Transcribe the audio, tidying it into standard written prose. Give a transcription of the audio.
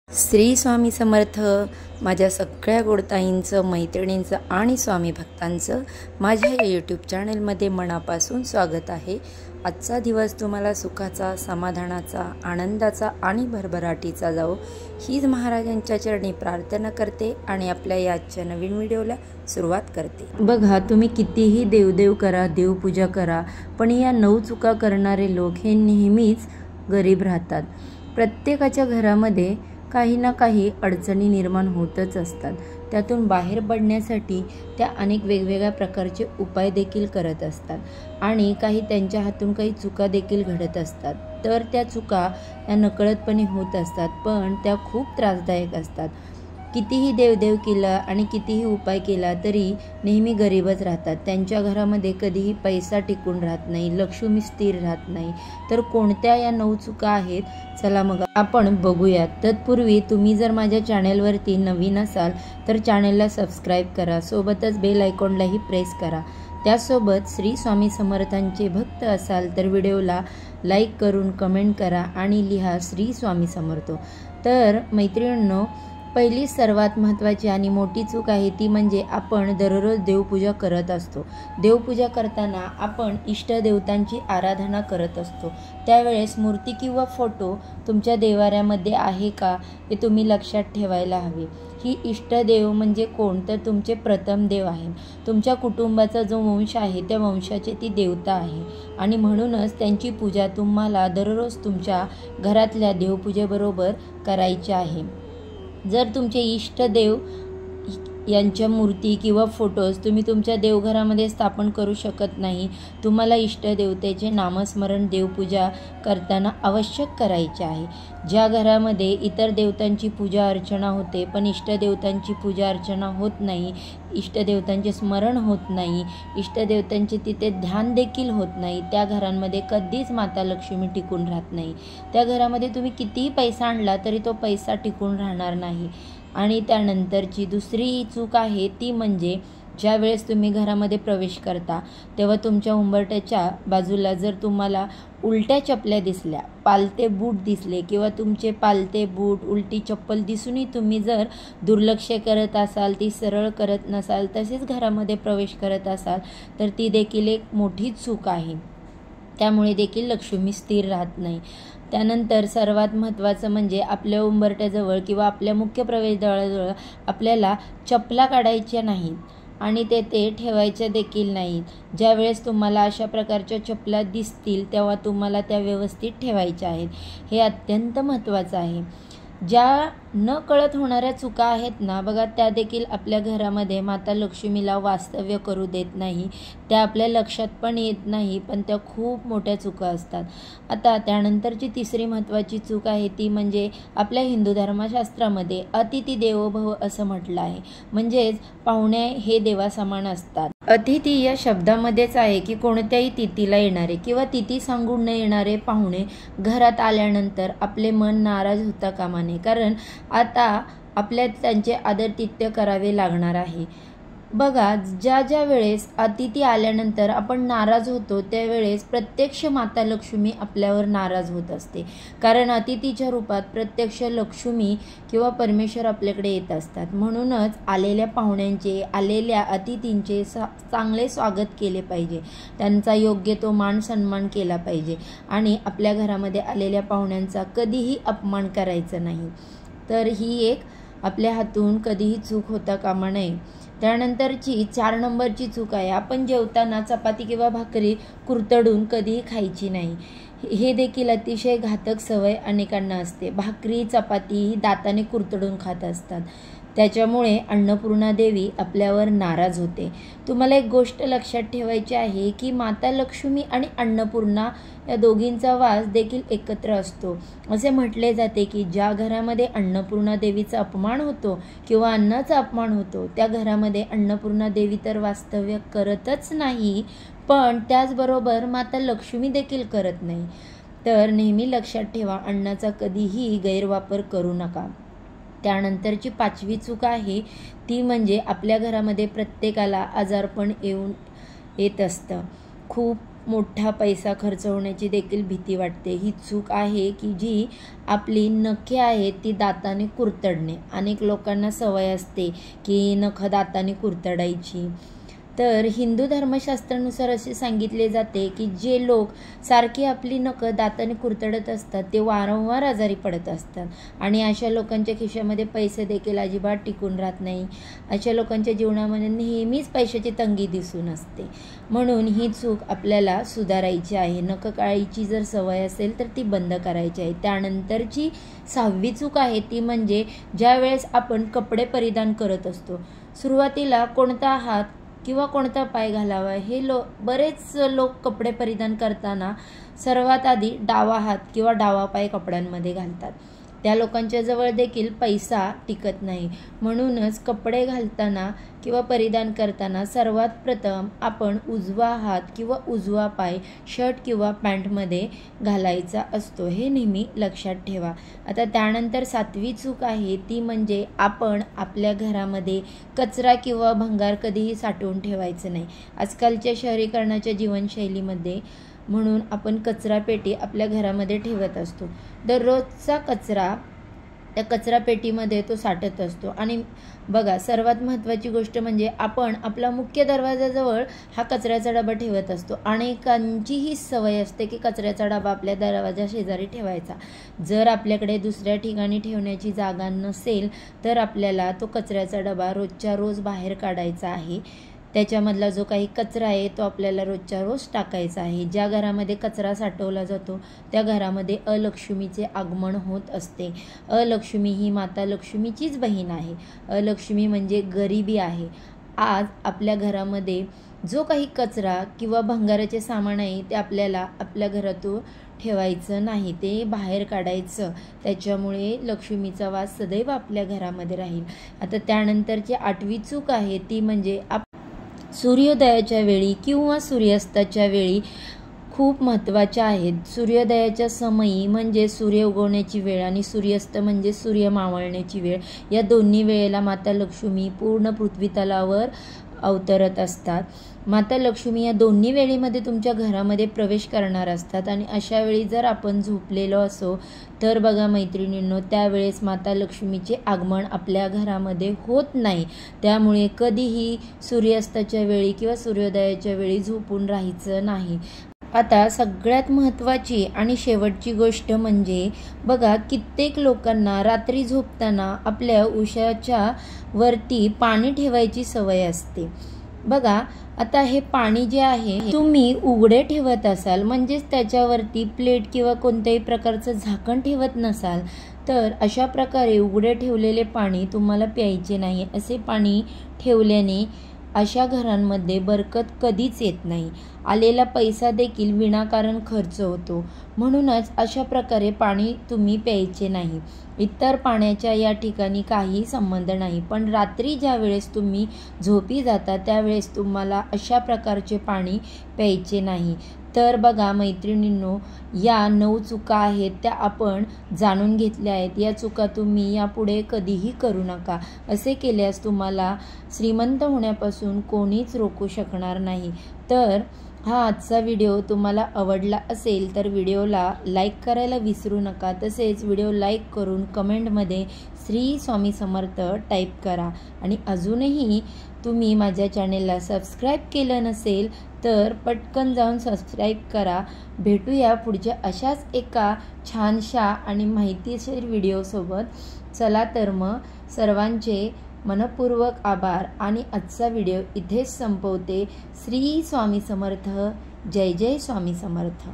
श्री स्वामी समर्थ. माझ्या सगळ्या गोडताईंचं, मैत्रिणींचं आणि स्वामी भक्तांचं माझ्या या यूट्यूब चॅनलमध्ये मनापासून स्वागत आहे. आजचा दिवस तुम्हाला सुखाचा, समाधानाचा, आनंदाचा आणि भरभराटीचा जावो हीच महाराजांच्या चरणी प्रार्थना करते आणि आपल्या या आजच्या नवीन व्हिडिओला सुरुवात करते. बघा, तुम्ही कितीही देवदेव करा, देवपूजा करा, पण या 9 चुका करणारे लोक हे नेहमीच गरीब राहतात. प्रत्येकाच्या घरामध्ये काही ना काही अडचणी निर्माण होतच असतात. त्यातून बाहेर पडण्यासाठी त्या अनेक वेगवेगळ्या प्रकारचे उपाय देखील करत असतात आणि काही त्यांच्या हातून काही चुका देखील घडत असतात. तर त्या चुका त्या नकळतपणे होत असतात, पण त्या खूप त्रासदायक असतात. कितीही देवदेव केला आणि कितीही उपाय केला तरी नेहमी गरीबच राहतात. त्यांच्या घरामध्ये कधीही पैसा टिकून राहत नाही, लक्ष्मी स्थिर राहत नाही. तर कोणत्या या 9 चुका आहेत, चला मग आपण बघूयात. तत्पूर्वी तुम्ही जर माझ्या चॅनलवरती नवीन असाल तर चॅनलला सबस्क्राईब करा, सोबतच बेल आयकॉनलाही प्रेस करा. त्यासोबत श्री स्वामी समर्थांचे भक्त असाल तर व्हिडिओला लाईक करून कमेंट करा आणि लिहा श्री स्वामी समर्थ. तर मैत्रिणींनो, पहिली सर्वात महत्त्वाची आणि मोठी चूक आहे ती म्हणजे आपण दररोज देवपूजा करत असतो. देवपूजा करताना आपण इष्टदेवतांची आराधना करत असतो. त्यावेळेस मूर्ती किंवा फोटो तुमच्या देवाऱ्यामध्ये आहे का हे तुम्ही लक्षात ठेवायला हवे. ही इष्टदेव म्हणजे कोण, तर तुमचे प्रथम देव आहे. तुमच्या कुटुंबाचा जो वंश आहे त्या वंशाची ती देवता आहे आणि म्हणूनच त्यांची पूजा तुम्हाला दररोज तुमच्या घरातल्या देवपूजेबरोबर करायची आहे. जर तुमचे इष्टदेव यांच्या मूर्ती किंवा फोटोज तुम्ही तुमच्या देवघरामध्ये स्थापन करू शकत नाही, तुम्हाला इष्टदेवतेचे नामस्मरण देवपूजा करताना आवश्यक करायचे आहे. ज्या घरामध्ये इतर देवतांची पूजा अर्चना होते पण इष्टदेवतांची पूजा अर्चना होत नाही, इष्टदेवतांचे स्मरण होत नाही, इष्टदेवतांचे तिथे ध्यान देखील होत नाही, त्या घरांमध्ये कधीच माता लक्ष्मी टिकून राहत नाही. त्या घरामध्ये तुम्ही कितीही पैसा आणला तरी तो पैसा टिकून राहणार नाही. आणि त्यानंतरची दुसरी चूक आहे ती म्हणजे ज्या वेळेस तुम्ही घरामध्ये प्रवेश करता तेव्हा तुमच्या उंबरठ्याच्या बाजूला जर तुम्हाला उलट्या चपल्या दिसल्या, पालते बूट दिसले किंवा तुमचे पालते बूट, उलटी चप्पल दिसूनही तुम्ही जर दुर्लक्ष करत असाल, ती सरळ करत नसाल, तसेच घरामध्ये प्रवेश करत असाल तर ती देखील एक मोठी चूक आहे. त्यामुळे देखील लक्ष्मी स्थिर राहत नाही. त्यानंतर सर्वात महत्त्वाचं म्हणजे आपल्या उंबरठ्याजवळ किंवा आपल्या मुख्य प्रवेशद्वाराजवळ आपल्याला चपला काढायच्या नाहीत आणि ते ठेवायच्या देखील नाहीत. ज्यावेळेस तुम्हाला अशा प्रकारच्या चपला दिसतील तेव्हा तुम्हाला त्या व्यवस्थित ठेवायच्या आहेत. हे अत्यंत महत्त्वाचं आहे. ज्या न कळत होणाऱ्या चुका आहेत ना बघा, त्या देखील आपल्या घरामध्ये माता लक्ष्मीला वास्तव्य करू देत नाही. त्या आपल्या लक्षात पण येत नाही, पण त्या खूप मोठ्या चुका असतात. आता त्यानंतरची तिसरी महत्त्वाची चूक आहे ती म्हणजे आपल्या हिंदू धर्मशास्त्रामध्ये अतिथी देवो भव असं म्हटलं आहे. म्हणजेच पाहुणे हे देवासमान असतात. अतिथी या शब्दामध्येच आहे की कोणत्याही तिथीला येणारे किंवा तिथी सांगून न येणारे पाहुणे घरात आल्यानंतर आपले मन नाराज होता कामा नये, कारण आता आपल्या त्यांचे आदरातिथ्य करावे लागणार आहे. बघा, ज्या वेळेस अतिथी आल्यानंतर आपण नाराज होतो त्यावेळेस प्रत्यक्ष माता लक्ष्मी आपल्यावर नाराज होत असते, कारण अतिथीच्या रूपात प्रत्यक्ष लक्ष्मी किंवा परमेश्वर आपल्याकडे येत असतात. म्हणूनच आलेल्या पाहुण्यांचे, आलेल्या अतिथींचे चांगले स्वागत केले पाहिजे, त्यांचा योग्य तो मान सन्मान केला पाहिजे आणि आपल्या घरामध्ये आलेल्या पाहुण्यांचा कधीही अपमान करायचा नाही. तर ही एक आपल्या हातून कधीही चूक होता कामा नये. त्यानंतरची 4 नंबरची चूक आहे, आपण जेवताना चपाती किंवा भाकरी कुरतडून कधीही खायची नाही. हे देखील अतिशय घातक सवय अनेकांना असते. भाकरी, चपाती ही दाताने कुरतडून खात असतात. त्याच्यामुळे अन्नपूर्णा देवी आपल्यावर नाराज होते. तुम्हाला एक गोष्ट लक्षात ठेवायची आहे की माता लक्ष्मी आणि अन्नपूर्णा या दोघींचा वास देखील एकत्र असतो. असे म्हटले जाते की ज्या घरामध्ये अन्नपूर्णा देवीचा अपमान होतो किंवा अन्नाचा अपमान होतो त्या घरामध्ये अन्नपूर्णा देवी तर वास्तव्य करतच नाही, पण त्याचबरोबर माता लक्ष्मी देखील करत नाही. तर नेहमी लक्षात ठेवा, अन्नाचा कधीही गैरवापर करू नका. त्यानंतरची 5वी चूक आहे ती म्हणजे आपल्या घरामध्ये प्रत्येकाला आजारपण येत असतं. खूप मोठा पैसा खर्च होण्याची देखील भीती वाटते। ही चूक आहे की जी आपली नखे आहेत ती दाताने कुरतडणे। अनेक लोकांना सवय असते की नखं दाताने कुरतडायची। तर हिंदू धर्मशास्त्रानुसार असे सांगितले जाते की जे लोक सारखी आपली नखं दाताने कुरतडत असतात ते वारंवार आजारी पडत असतात आणि अशा लोकांच्या खिशामध्ये पैसे देखील अजिबात टिकून राहत नाही। अशा लोकांच्या जीवनामध्ये नेहमीच पैशाची तंगी दिसून असते। म्हणून ही चूक आपल्याला सुधारायची आहे। नखं काळायची जर सवय असेल तर ती बंद करायची आहे। त्यानंतरची 6वी चूक आहे ती म्हणजे ज्या वेळेस आपण कपडे परिधान करत असतो, सुरुवातीला कोणता हात किंवा कोणता पाय घालावा हे बरेच लोक कपडे परिधान करताना सर्वात आधी डावा हात किंवा डावा पाय कपड्यांमध्ये घालतात। त्या लोकांच्या जवळ देखील पैसा टिकत नाही। म्हणूनच कपडे घालताना किंवा परिधान करताना सर्वात प्रथम आपण उजवा हात किंवा उजवा पाय शर्ट किंवा पॅन्टमध्ये घालायचा असतो, हे नेहमी लक्षात ठेवा। आता त्यानंतर 7वी चूक आहे ती म्हणजे आपण आपल्या घरामध्ये कचरा किंवा भंगार कधीही साठवून ठेवायचं नाही। आजकालच्या शहरीकरणाच्या जीवनशैलीमध्ये म्हणून आपण कचरा पेटी आपल्या घरामध्ये ठेवत असतो। दररोजचा कचरा त्या कचरा पेटीमध्ये तो साठत असतो। आणि बघा, सर्वात महत्त्वाची गोष्ट म्हणजे आपण आपला मुख्य दरवाजाजवळ हा कचऱ्याचा डबा ठेवत असतो। अनेकांची ही सवय असते की कचऱ्याचा डबा आपल्या दरवाजा शेजारी ठेवायचा। जर आपल्याकडे दुसऱ्या ठिकाणी ठेवण्याची जागा नसेल तर आपल्याला तो कचऱ्याचा डबा रोजच्या रोज बाहेर काढायचा आहे। त्याच्यामधला जो काही कचरा आहे तो आपल्याला रोजच्या रोज टाकायचा आहे। ज्या घरामध्ये कचरा साठवला जातो त्या घरामध्ये अलक्ष्मीचे आगमन होत असते। अलक्ष्मी ही माता लक्ष्मीचीच बहीण आहे। अलक्ष्मी म्हणजे गरिबी आहे। आज आपल्या घरामध्ये जो काही कचरा किंवा भंगाराचे सामान आहे ते आपल्याला आपल्या घरातून ठेवायचं नाही, ते बाहेर काढायचं। त्याच्यामुळे लक्ष्मीचा वास सदैव आपल्या घरामध्ये राहील। आता त्यानंतरची 8वी चूक आहे ती म्हणजे सूर्योदयाच्या वेळी किंवा सूर्यास्ताच्या वेळी खूप महत्त्वाच्या आहेत। सूर्योदयाच्या समयी म्हणजे सूर्य उगवण्याची वेळ आणि सूर्यास्त म्हणजे सूर्य मावळण्याची वेळ, या दोन्ही वेळेला माता लक्ष्मी पूर्ण पृथ्वी तलावर अवतरत असतात। माता लक्ष्मी या दोन्ही वेळेमध्ये तुमच्या घरामध्ये प्रवेश करणार असतात आणि अशा वेळी जर आपण झोपलेलो असो तर बघा मैत्रिणींनो, त्यावेळेस माता लक्ष्मीचे आगमन आपल्या घरामध्ये होत नाही। त्यामुळे कधीही सूर्यास्ताच्या वेळी किंवा सूर्योदयाच्या वेळी झोपून राहायचं नाही। आता सगळ्यात महत्त्वाची आणि शेवटची गोष्ट म्हणजे बघा, कित्येक लोकांना रात्री झोपताना आपल्या उशाच्या वरती पाणी ठेवायची सवय असते। बघा, आता हे पाणी जे आहे तुम्ही उघडे ठेवत असाल, म्हणजेच त्याच्यावरती प्लेट किंवा कोणत्याही प्रकारचं झाकण ठेवत नसाल तर अशा प्रकारे उघडे ठेवलेले पाणी तुम्हाला प्यायचे नाही। असे पाणी ठेवल्याने अशा घरांमध्ये बरकत कधीच येत नाही। आलेला पैसा देखील विनाकारण खर्च होतो। म्हणूनच अशा प्रकारे पाणी तुम्ही प्यायचे नाही। इतर पाण्याच्या या ठिकाणी काही संबंध नाही, पण रात्री ज्या वेळेस तुम्ही झोपी जाता त्यावेळेस तुम्हाला अशा प्रकारचे पाणी प्यायचे नाही। तर बघा मैत्रिणींनो, या 9 चुका आहेत त्या आपण जाणून घेतल्या आहेत। या चुका तुम्ही यापुढे कधीही करू नका। असे केल्यास तुम्हाला श्रीमंत होण्यापासून कोणीच रोखू शकणार नाही। तर हा आजचा व्हिडिओ तुम्हाला आवडला असेल तर व्हिडिओला लाईक करायला विसरू नका। तसेच व्हिडिओ लाईक करून कमेंटमध्ये श्री स्वामी समर्थ टाईप करा। आणि अजूनही तुम्ही माझ्या चॅनेलला सबस्क्राईब केलं नसेल तर पटकन जाऊन सबस्क्राईब करा। भेटूया पुढच्या अशाच एका छानशा आणि माहितीशीर व्हिडिओसोबत। चला तर मग सर्वांचे मनपूर्वक आभार आणि आजचा व्हिडिओ इथेच संपवते। श्री स्वामी समर्थ। जय जय स्वामी समर्थ।